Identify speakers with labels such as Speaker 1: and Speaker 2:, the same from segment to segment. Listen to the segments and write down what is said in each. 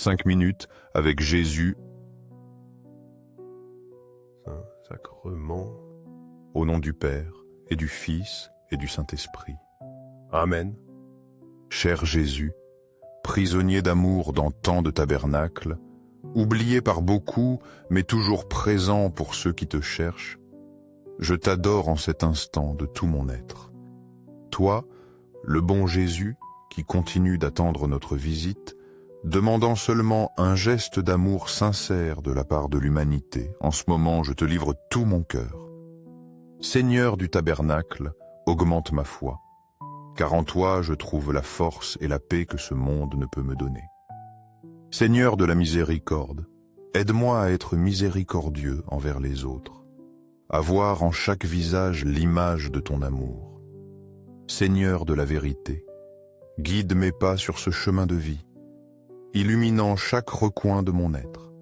Speaker 1: 5 minutes avec Jésus. Saint-Sacrement. Au nom du Père, et du Fils, et du Saint-Esprit. Amen. Cher Jésus, prisonnier d'amour dans tant de tabernacles, oublié par beaucoup, mais toujours présent pour ceux qui te cherchent, je t'adore en cet instant de tout mon être. Toi, le bon Jésus, qui continue d'attendre notre visite, demandant seulement un geste d'amour sincère de la part de l'humanité, en ce moment je te livre tout mon cœur. Seigneur du tabernacle, augmente ma foi, car en toi je trouve la force et la paix que ce monde ne peut me donner. Seigneur de la miséricorde, aide-moi à être miséricordieux envers les autres, à voir en chaque visage l'image de ton amour. Seigneur de la vérité, guide mes pas sur ce chemin de vie, illuminant chaque recoin de mon être,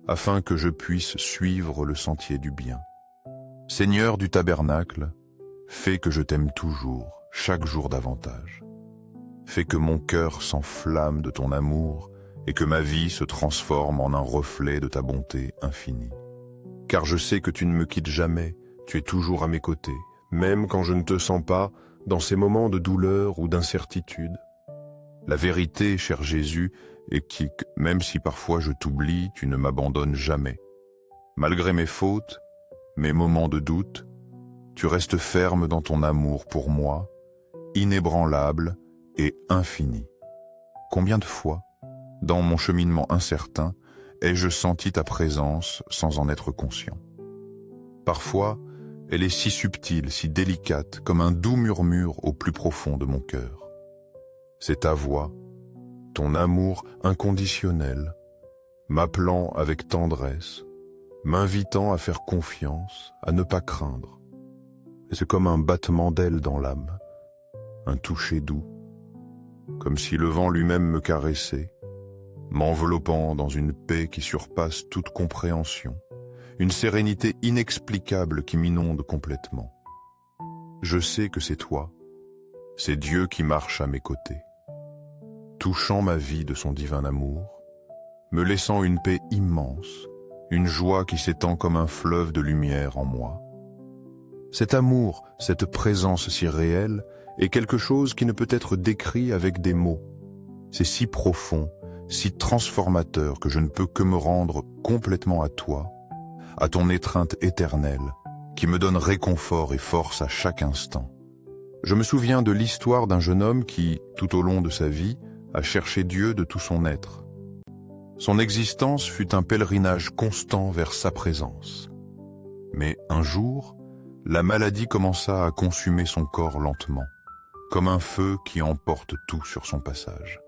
Speaker 1: afin que je puisse suivre le sentier du bien. Seigneur du tabernacle, fais que je t'aime toujours, chaque jour davantage. Fais que mon cœur s'enflamme de ton amour et que ma vie se transforme en un reflet de ta bonté infinie. Car je sais que tu ne me quittes jamais, tu es toujours à mes côtés, même quand je ne te sens pas, dans ces moments de douleur ou d'incertitude. La vérité, cher Jésus, est que, même si parfois je t'oublie, tu ne m'abandonnes jamais. Malgré mes fautes, mes moments de doute, tu restes ferme dans ton amour pour moi, inébranlable et infini. Combien de fois, dans mon cheminement incertain, ai-je senti ta présence sans en être conscient? Parfois, elle est si subtile, si délicate, comme un doux murmure au plus profond de mon cœur. C'est ta voix, ton amour inconditionnel, m'appelant avec tendresse, m'invitant à faire confiance, à ne pas craindre. Et c'est comme un battement d'ailes dans l'âme, un toucher doux, comme si le vent lui-même me caressait, m'enveloppant dans une paix qui surpasse toute compréhension, une sérénité inexplicable qui m'inonde complètement. Je sais que c'est toi, c'est Dieu qui marche à mes côtés, touchant ma vie de son divin amour, me laissant une paix immense, une joie qui s'étend comme un fleuve de lumière en moi. Cet amour, cette présence si réelle, est quelque chose qui ne peut être décrit avec des mots. C'est si profond, si transformateur que je ne peux que me rendre complètement à toi, à ton étreinte éternelle, qui me donne réconfort et force à chaque instant. Je me souviens de l'histoire d'un jeune homme qui, tout au long de sa vie, a cherché Dieu de tout son être. Son existence fut un pèlerinage constant vers sa présence. Mais un jour, la maladie commença à consumer son corps lentement, comme un feu qui emporte tout sur son passage.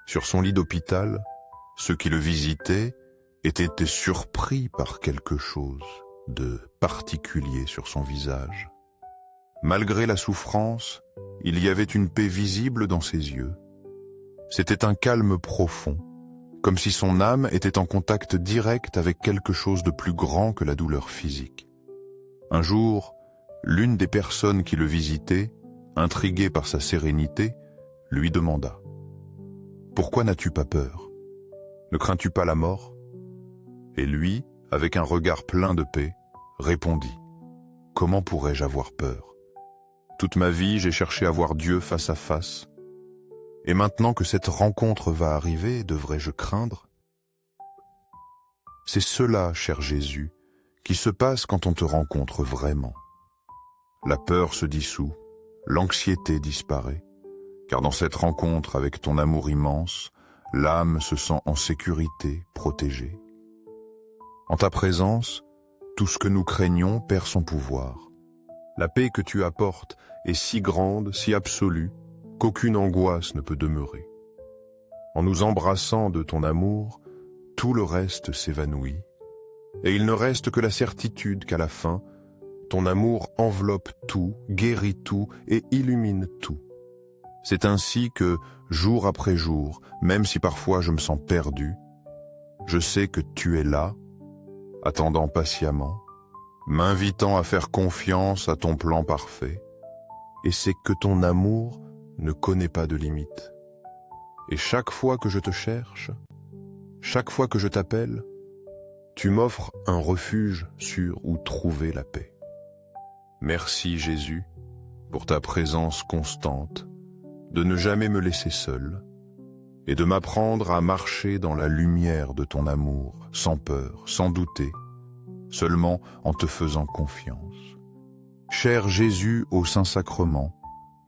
Speaker 1: Sur son lit d'hôpital, ceux qui le visitaient étaient surpris par quelque chose de particulier sur son visage. Malgré la souffrance, il y avait une paix visible dans ses yeux. C'était un calme profond, comme si son âme était en contact direct avec quelque chose de plus grand que la douleur physique. Un jour, l'une des personnes qui le visitaient, intriguée par sa sérénité, lui demanda « Pourquoi n'as-tu pas peur? Ne crains-tu pas la mort ?» Et lui, avec un regard plein de paix, répondit « Comment pourrais-je avoir peur? Toute ma vie, j'ai cherché à voir Dieu face à face. Et maintenant que cette rencontre va arriver, devrais-je craindre? C'est cela, cher Jésus, qui se passe quand on te rencontre vraiment. La peur se dissout, l'anxiété disparaît, car dans cette rencontre avec ton amour immense, l'âme se sent en sécurité, protégée. En ta présence, tout ce que nous craignons perd son pouvoir. La paix que tu apportes est si grande, si absolue, qu'aucune angoisse ne peut demeurer. En nous embrassant de ton amour, tout le reste s'évanouit, et il ne reste que la certitude qu'à la fin, ton amour enveloppe tout, guérit tout et illumine tout. C'est ainsi que, jour après jour, même si parfois je me sens perdu, je sais que tu es là, attendant patiemment, m'invitant à faire confiance à ton plan parfait, et c'est que ton amour ne connaît pas de limite. Et chaque fois que je te cherche, chaque fois que je t'appelle, tu m'offres un refuge sûr où trouver la paix. Merci Jésus pour ta présence constante, de ne jamais me laisser seul et de m'apprendre à marcher dans la lumière de ton amour, sans peur, sans douter, seulement en te faisant confiance. Cher Jésus au Saint-Sacrement,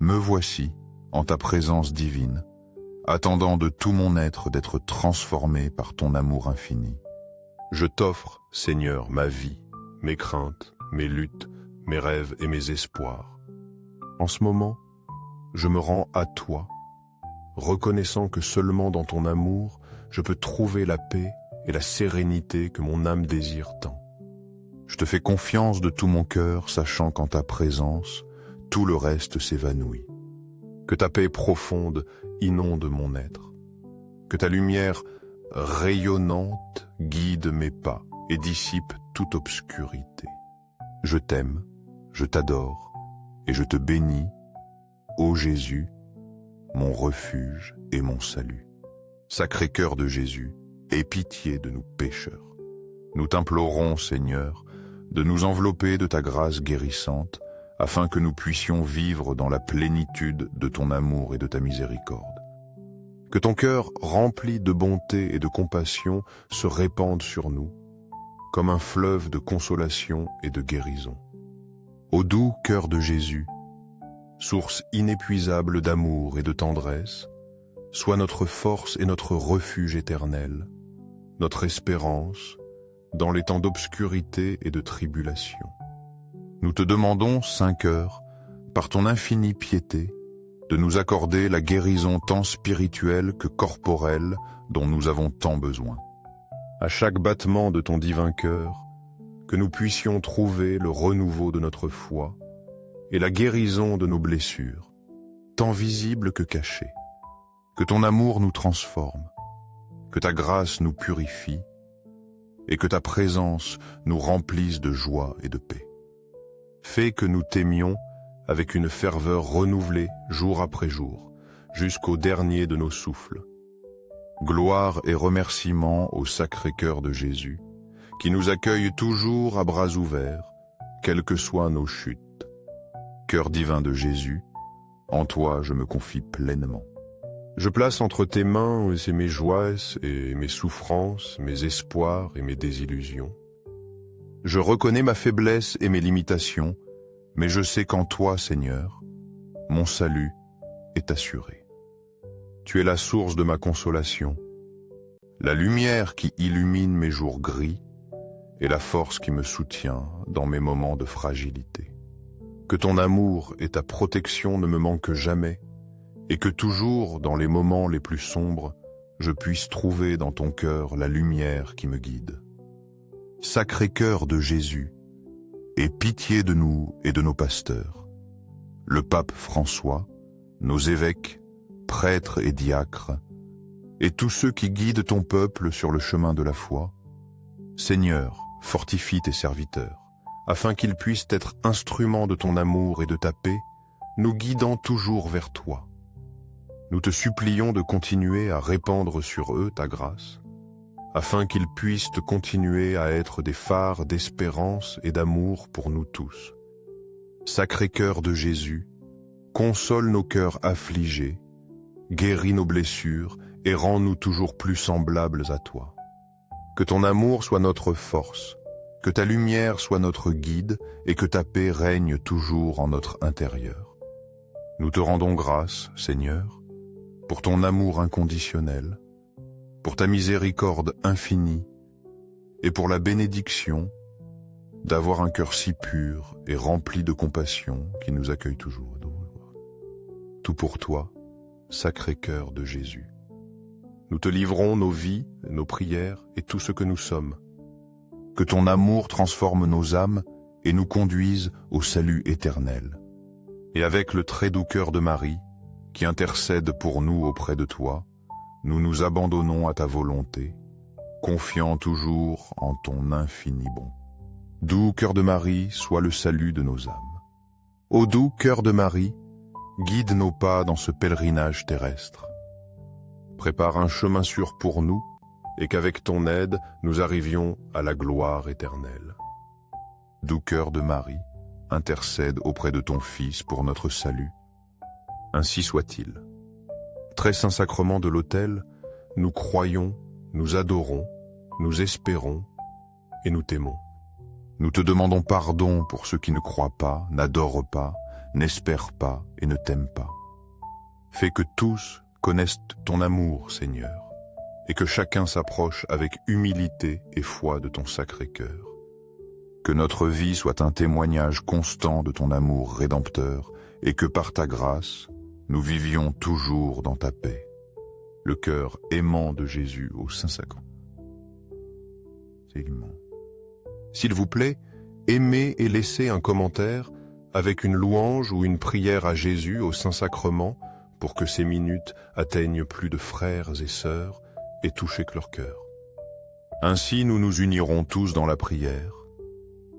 Speaker 1: me voici en ta présence divine, attendant de tout mon être d'être transformé par ton amour infini. Je t'offre, Seigneur, ma vie, mes craintes, mes luttes, mes rêves et mes espoirs. En ce moment, je me rends à toi, reconnaissant que seulement dans ton amour, je peux trouver la paix et la sérénité que mon âme désire tant. Je te fais confiance de tout mon cœur, sachant qu'en ta présence, tout le reste s'évanouit. Que ta paix profonde inonde mon être. Que ta lumière rayonnante guide mes pas et dissipe toute obscurité. Je t'aime, je t'adore et je te bénis, ô Jésus, mon refuge et mon salut. Sacré-Cœur de Jésus, aie pitié de nous pécheurs. Nous t'implorons, Seigneur, de nous envelopper de ta grâce guérissante, afin que nous puissions vivre dans la plénitude de ton amour et de ta miséricorde. Que ton cœur rempli de bonté et de compassion se répande sur nous, comme un fleuve de consolation et de guérison. Ô doux cœur de Jésus, source inépuisable d'amour et de tendresse, sois notre force et notre refuge éternel, notre espérance dans les temps d'obscurité et de tribulation. Nous te demandons, Saint Cœur, par ton infinie piété, de nous accorder la guérison tant spirituelle que corporelle dont nous avons tant besoin. À chaque battement de ton divin cœur, que nous puissions trouver le renouveau de notre foi et la guérison de nos blessures, tant visibles que cachées. Que ton amour nous transforme, que ta grâce nous purifie et que ta présence nous remplisse de joie et de paix. Fais que nous t'aimions avec une ferveur renouvelée jour après jour, jusqu'au dernier de nos souffles. Gloire et remerciements au Sacré-Cœur de Jésus, qui nous accueille toujours à bras ouverts, quelles que soient nos chutes. Cœur divin de Jésus, en toi je me confie pleinement. Je place entre tes mains mes joies et mes souffrances, mes espoirs et mes désillusions. Je reconnais ma faiblesse et mes limitations, mais je sais qu'en toi, Seigneur, mon salut est assuré. Tu es la source de ma consolation, la lumière qui illumine mes jours gris et la force qui me soutient dans mes moments de fragilité. Que ton amour et ta protection ne me manquent jamais, et que toujours, dans les moments les plus sombres, je puisse trouver dans ton cœur la lumière qui me guide. Sacré-Cœur de Jésus, aie pitié de nous et de nos pasteurs, le pape François, nos évêques, prêtres et diacres, et tous ceux qui guident ton peuple sur le chemin de la foi. Seigneur, fortifie tes serviteurs, afin qu'ils puissent être instruments de ton amour et de ta paix, nous guidant toujours vers toi. Nous te supplions de continuer à répandre sur eux ta grâce, afin qu'ils puissent continuer à être des phares d'espérance et d'amour pour nous tous. Sacré-Cœur de Jésus, console nos cœurs affligés, guéris nos blessures et rends-nous toujours plus semblables à toi. Que ton amour soit notre force, que ta lumière soit notre guide et que ta paix règne toujours en notre intérieur. Nous te rendons grâce, Seigneur, pour ton amour inconditionnel, pour ta miséricorde infinie et pour la bénédiction d'avoir un cœur si pur et rempli de compassion qui nous accueille toujours. Tout pour toi, Sacré-Cœur de Jésus. Nous te livrons nos vies, nos prières et tout ce que nous sommes. Que ton amour transforme nos âmes et nous conduise au salut éternel. Et avec le très doux cœur de Marie, qui intercède pour nous auprès de toi, nous nous abandonnons à ta volonté, confiant toujours en ton infini bon. Doux cœur de Marie, sois le salut de nos âmes. Ô doux cœur de Marie, guide nos pas dans ce pèlerinage terrestre. Prépare un chemin sûr pour nous et qu'avec ton aide, nous arrivions à la gloire éternelle. Doux cœur de Marie, intercède auprès de ton Fils pour notre salut. Ainsi soit-il. Très saint sacrement de l'autel, nous croyons, nous adorons, nous espérons et nous t'aimons. Nous te demandons pardon pour ceux qui ne croient pas, n'adorent pas, n'espèrent pas et ne t'aiment pas. Fais que tous connaissent ton amour, Seigneur, et que chacun s'approche avec humilité et foi de ton sacré cœur. Que notre vie soit un témoignage constant de ton amour rédempteur, et que par ta grâce, nous vivions toujours dans ta paix. Le cœur aimant de Jésus au Saint-Sacrement. S'il vous plaît, aimez et laissez un commentaire avec une louange ou une prière à Jésus au Saint-Sacrement pour que ces minutes atteignent plus de frères et sœurs et touchent leur cœur. Ainsi, nous nous unirons tous dans la prière.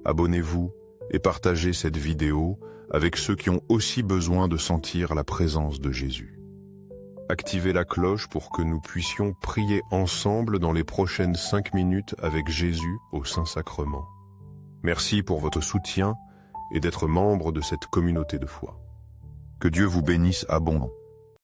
Speaker 1: Abonnez-vous et partagez cette vidéo avec ceux qui ont aussi besoin de sentir la présence de Jésus. Activez la cloche pour que nous puissions prier ensemble dans les prochaines 5 minutes avec Jésus au Saint-Sacrement. Merci pour votre soutien et d'être membre de cette communauté de foi. Que Dieu vous bénisse abondamment.